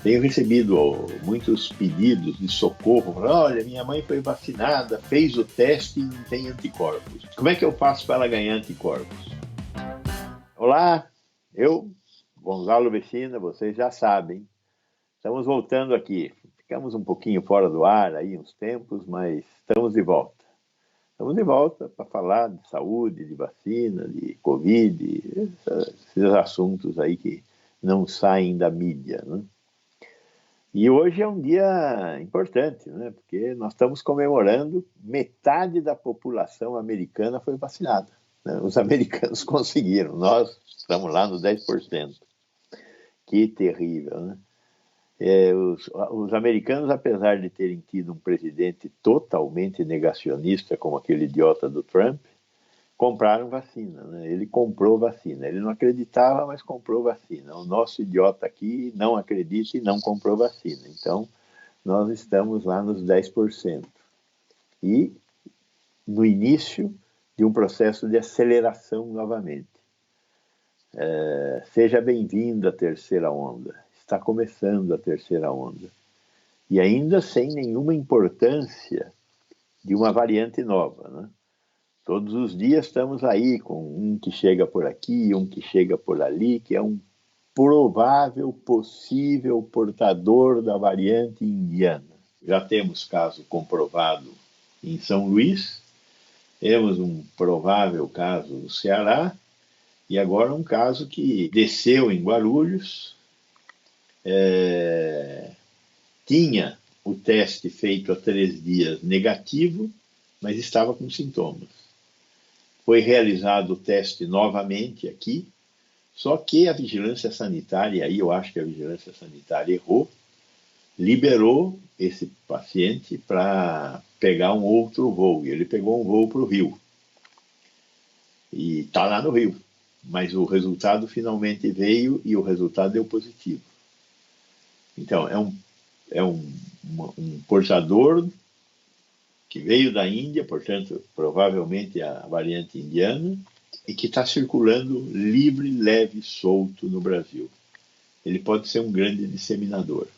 Tenho recebido muitos pedidos de socorro. Olha, minha mãe foi vacinada, fez o teste e não tem anticorpos. Como é que eu faço para ela ganhar anticorpos? Olá, eu, Gonzalo Vecina, vocês já sabem. Estamos voltando aqui. Ficamos um pouquinho fora do ar aí uns tempos, mas estamos de volta. Estamos de volta para falar de saúde, de vacina, de Covid, esses assuntos aí que não saem da mídia, né? E hoje é um dia importante, né? Porque nós estamos comemorando metade da população americana foi vacinada, né? Os americanos conseguiram, nós estamos lá nos 10%. Que terrível, né? Os americanos, apesar de terem tido um presidente totalmente negacionista, como aquele idiota do Trump, compraram vacina, né? Ele comprou vacina. Ele não acreditava, mas comprou vacina. O nosso idiota aqui não acredita e não comprou vacina. Então, nós estamos lá nos 10%. E no início de um processo de aceleração novamente. Seja bem-vindo à terceira onda. Está começando a terceira onda. E ainda sem nenhuma importância de uma variante nova, né? Todos os dias estamos aí com um que chega por aqui, um que chega por ali, que é um provável, possível portador da variante indiana. Já temos caso comprovado em São Luís, temos um provável caso no Ceará, e agora um caso que desceu em Guarulhos, tinha o teste feito há 3 dias negativo, mas estava com sintomas. Foi realizado o teste novamente aqui, só que a vigilância sanitária, aí eu acho que a vigilância sanitária errou, liberou esse paciente para pegar um outro voo. E ele pegou um voo para o Rio. E está lá no Rio. Mas o resultado finalmente veio e o resultado deu positivo. Então, é um portador que veio da Índia, portanto, provavelmente a variante indiana, e que está circulando livre, leve, solto no Brasil. Ele pode ser um grande disseminador.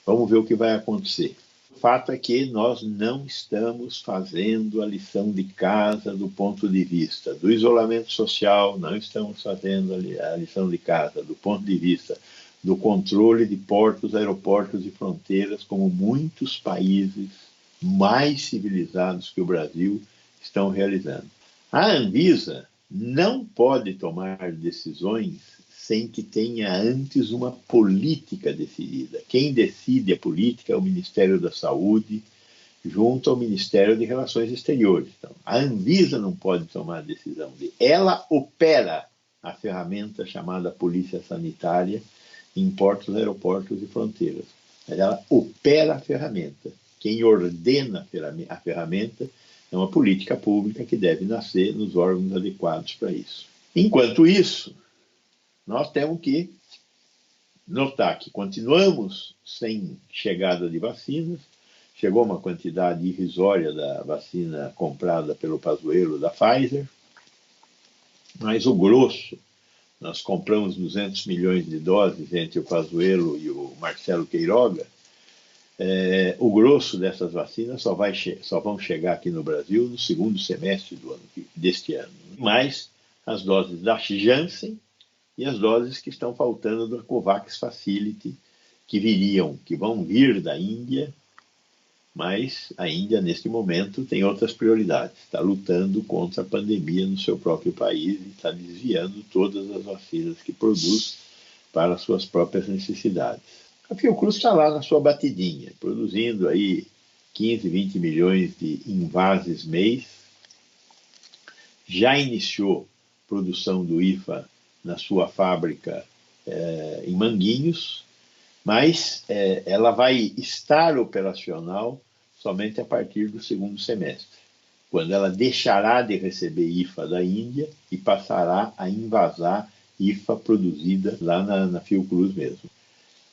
Vamos ver o que vai acontecer. O fato é que nós não estamos fazendo a lição de casa do ponto de vista do isolamento social, não estamos fazendo a lição de casa do ponto de vista do controle de portos, aeroportos e fronteiras, como muitos países mais civilizados que o Brasil estão realizando. A Anvisa não pode tomar decisões sem que tenha antes uma política decidida. Quem decide a política é o Ministério da Saúde, junto ao Ministério de Relações Exteriores. Então, a Anvisa não pode tomar a decisão. Ela opera a ferramenta chamada Polícia Sanitária em portos, aeroportos e fronteiras. Ela opera a ferramenta. Quem ordena a ferramenta é uma política pública que deve nascer nos órgãos adequados para isso. Enquanto isso, nós temos que notar que continuamos sem chegada de vacinas. Chegou uma quantidade irrisória da vacina comprada pelo Pazuello da Pfizer, mas o grosso, nós compramos 200 milhões de doses entre o Pazuello e o Marcelo Queiroga. O grosso dessas vacinas só vão chegar aqui no Brasil no segundo semestre deste ano. Mais as doses da Janssen e as doses que estão faltando da COVAX Facility, que vão vir da Índia, mas a Índia, neste momento, tem outras prioridades. Está lutando contra a pandemia no seu próprio país e está desviando todas as vacinas que produz para as suas próprias necessidades. A Fiocruz está lá na sua batidinha, produzindo aí 15, 20 milhões de invases mês. Já iniciou produção do IFA na sua fábrica em Manguinhos, mas ela vai estar operacional somente a partir do segundo semestre, quando ela deixará de receber IFA da Índia e passará a invasar IFA produzida lá na Fiocruz mesmo.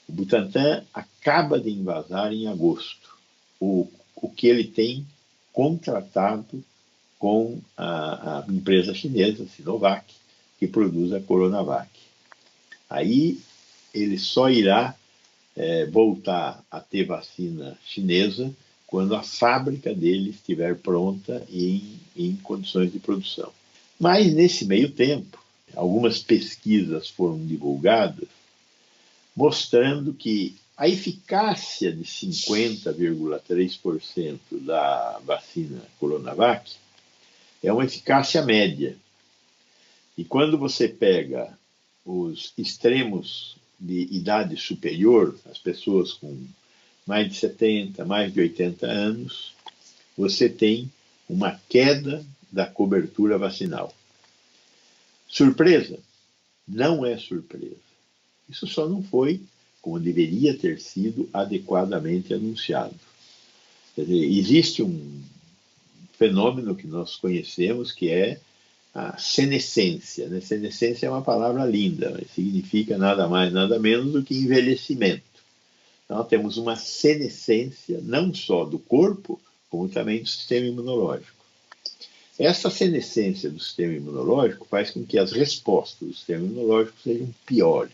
O Butantan acaba de invasar em agosto o que ele tem contratado com a empresa chinesa, Sinovac, que produz a Coronavac. Aí ele só irá voltar a ter vacina chinesa quando a fábrica dele estiver pronta e em condições de produção. Mas, nesse meio tempo, algumas pesquisas foram divulgadas mostrando que a eficácia de 50,3% da vacina Coronavac é uma eficácia média. E quando você pega os extremos de idade superior, as pessoas com mais de 70, mais de 80 anos, você tem uma queda da cobertura vacinal. Surpresa? Não é surpresa. Isso só não foi, como deveria ter sido, adequadamente anunciado. Quer dizer, existe um fenômeno que nós conhecemos que é a senescência. Né? Senescência é uma palavra linda, mas significa nada mais, nada menos do que envelhecimento. Então, nós temos uma senescência não só do corpo, como também do sistema imunológico. Essa senescência do sistema imunológico faz com que as respostas do sistema imunológico sejam piores.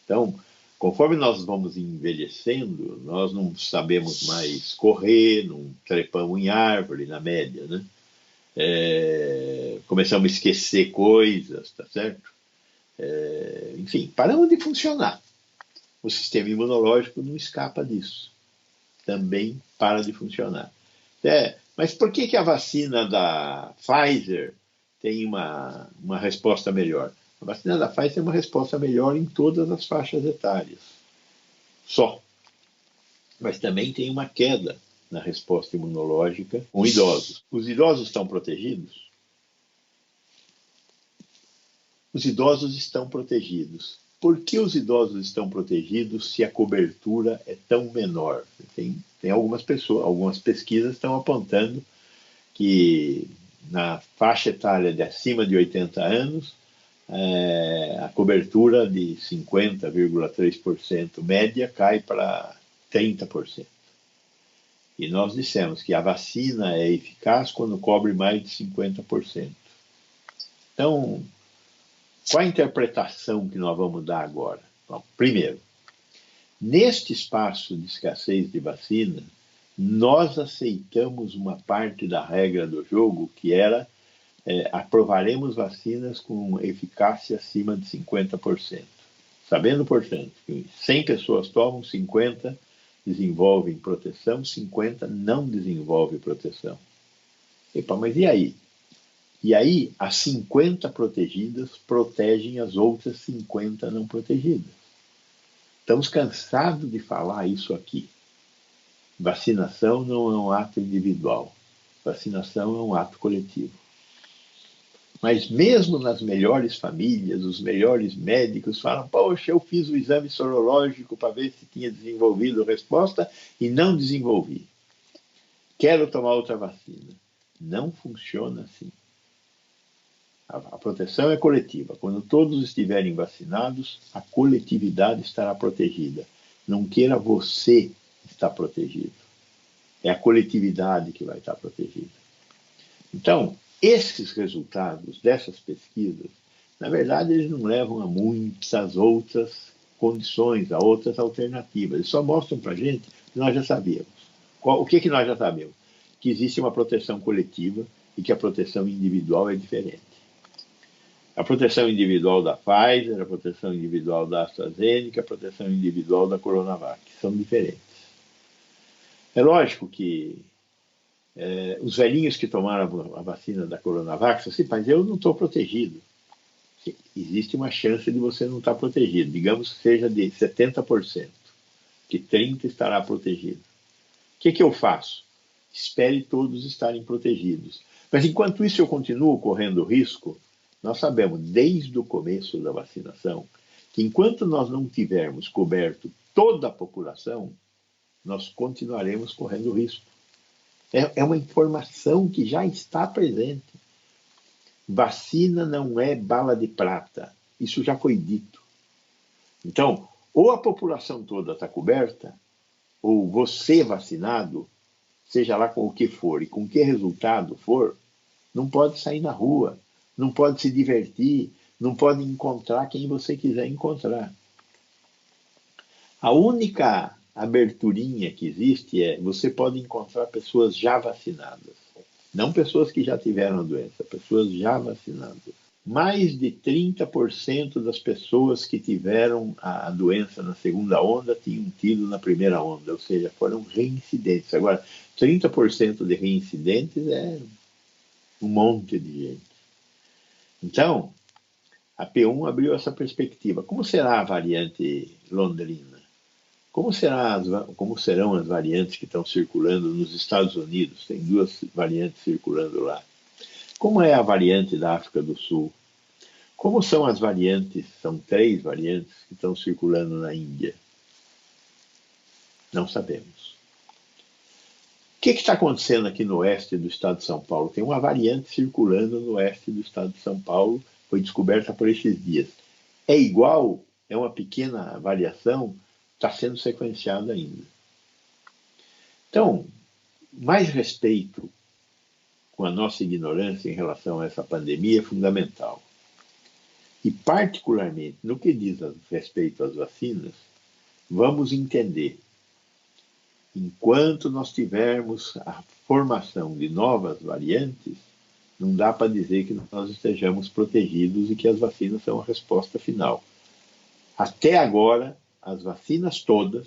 Então, conforme nós vamos envelhecendo, nós não sabemos mais correr, não trepamos em árvore, na média, né? Começamos a esquecer coisas, tá certo? Enfim, paramos de funcionar. O sistema imunológico não escapa disso. Também para de funcionar. Mas por que a vacina da Pfizer tem uma resposta melhor? A vacina da Pfizer tem uma resposta melhor em todas as faixas etárias. Só. Mas também tem uma queda na resposta imunológica com idosos. Os idosos estão protegidos? Os idosos estão protegidos. Por que os idosos estão protegidos se a cobertura é tão menor? Tem algumas pesquisas estão apontando que na faixa etária de acima de 80 anos, a cobertura de 50,3% média cai para 30%. E nós dissemos que a vacina é eficaz quando cobre mais de 50%. Então, qual a interpretação que nós vamos dar agora? Bom, primeiro, neste espaço de escassez de vacina, nós aceitamos uma parte da regra do jogo que era aprovaremos vacinas com eficácia acima de 50%. Sabendo, portanto, que 100 pessoas tomam, 50 desenvolvem proteção, 50 não desenvolvem proteção. Epa, mas e aí? E aí, as 50 protegidas protegem as outras 50 não protegidas. Estamos cansados de falar isso aqui. Vacinação não é um ato individual. Vacinação é um ato coletivo. Mas mesmo nas melhores famílias, os melhores médicos falam: poxa, eu fiz o exame sorológico para ver se tinha desenvolvido resposta e não desenvolvi. Quero tomar outra vacina. Não funciona assim. A proteção é coletiva. Quando todos estiverem vacinados, a coletividade estará protegida. Não queira você estar protegido. É a coletividade que vai estar protegida. Então, esses resultados dessas pesquisas, na verdade, eles não levam a muitas outras condições, a outras alternativas. Eles só mostram para a gente que nós já sabíamos. O que nós já sabemos? Que existe uma proteção coletiva e que a proteção individual é diferente. A proteção individual da Pfizer, a proteção individual da AstraZeneca, a proteção individual da Coronavac são diferentes. É lógico que os velhinhos que tomaram a vacina da Coronavac, assim, mas eu não estou protegido. Existe uma chance de você não estar protegido. Digamos que seja de 70%, que 30% estará protegido. O que eu faço? Espere todos estarem protegidos. Mas enquanto isso eu continuo correndo risco. Nós sabemos, desde o começo da vacinação, que enquanto nós não tivermos coberto toda a população, nós continuaremos correndo risco. É uma informação que já está presente. Vacina não é bala de prata. Isso já foi dito. Então, ou a população toda está coberta, ou você vacinado, seja lá com o que for e com que resultado for, não pode sair na rua, não pode se divertir, não pode encontrar quem você quiser encontrar. A única aberturinha que existe é você pode encontrar pessoas já vacinadas. Não pessoas que já tiveram a doença, pessoas já vacinadas. Mais de 30% das pessoas que tiveram a doença na segunda onda tinham tido na primeira onda, ou seja, foram reincidentes. Agora, 30% de reincidentes é um monte de gente. Então, a P1 abriu essa perspectiva. Como será a variante londrina? Como serão as variantes que estão circulando nos Estados Unidos? Tem 2 variantes circulando lá. Como é a variante da África do Sul? Como são as variantes, são 3 variantes que estão circulando na Índia? Não sabemos. O que está acontecendo aqui no oeste do estado de São Paulo? Tem uma variante circulando no oeste do estado de São Paulo, foi descoberta por esses dias. É igual? É uma pequena variação? Está sendo sequenciada ainda. Então, mais respeito com a nossa ignorância em relação a essa pandemia é fundamental. E, particularmente, no que diz respeito às vacinas, vamos entender, enquanto nós tivermos a formação de novas variantes, não dá para dizer que nós estejamos protegidos e que as vacinas são a resposta final. Até agora, as vacinas todas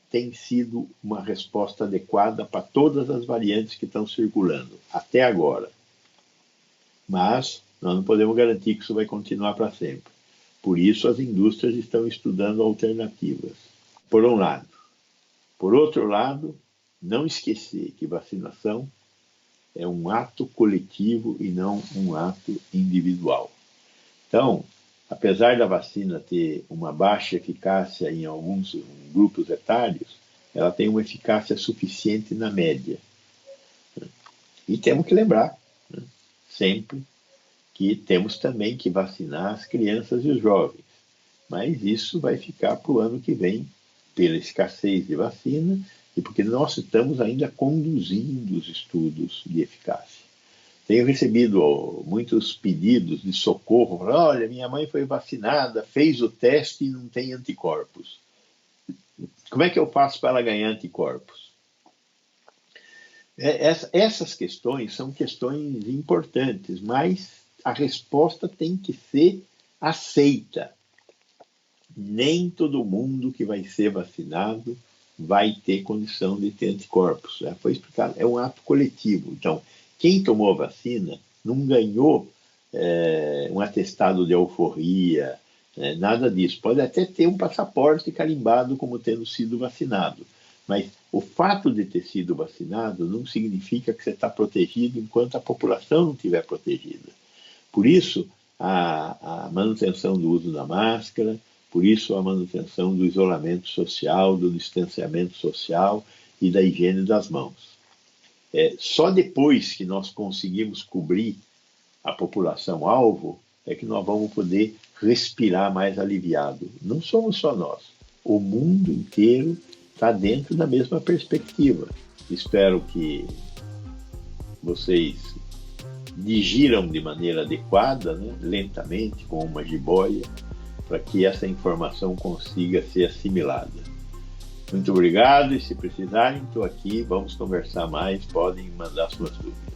têm sido uma resposta adequada para todas as variantes que estão circulando, até agora. Mas nós não podemos garantir que isso vai continuar para sempre. Por isso, as indústrias estão estudando alternativas, por um lado. Por outro lado, não esquecer que vacinação é um ato coletivo e não um ato individual. Então, apesar da vacina ter uma baixa eficácia em alguns grupos etários, ela tem uma eficácia suficiente na média. E temos que lembrar, sempre, que temos também que vacinar as crianças e os jovens. Mas isso vai ficar para o ano que vem, pela escassez de vacina e porque nós estamos ainda conduzindo os estudos de eficácia. Tenho recebido muitos pedidos de socorro. Olha, minha mãe foi vacinada, fez o teste e não tem anticorpos. Como é que eu faço para ela ganhar anticorpos? Essas questões são questões importantes, mas a resposta tem que ser aceita. Nem todo mundo que vai ser vacinado vai ter condição de ter anticorpos. Já foi explicado, é um ato coletivo. Então, quem tomou a vacina não ganhou um atestado de euforia, nada disso. Pode até ter um passaporte carimbado como tendo sido vacinado, mas o fato de ter sido vacinado não significa que você está protegido enquanto a população não estiver protegida. Por isso, a manutenção do uso da máscara, por isso a manutenção do isolamento social, do distanciamento social e da higiene das mãos. Só depois que nós conseguimos cobrir a população-alvo é que nós vamos poder respirar mais aliviado. Não somos só nós. O mundo inteiro está dentro da mesma perspectiva. Espero que vocês digiram de maneira adequada, lentamente, com uma jiboia, para que essa informação consiga ser assimilada. Muito obrigado e se precisarem, estou aqui, vamos conversar mais, podem mandar suas dúvidas.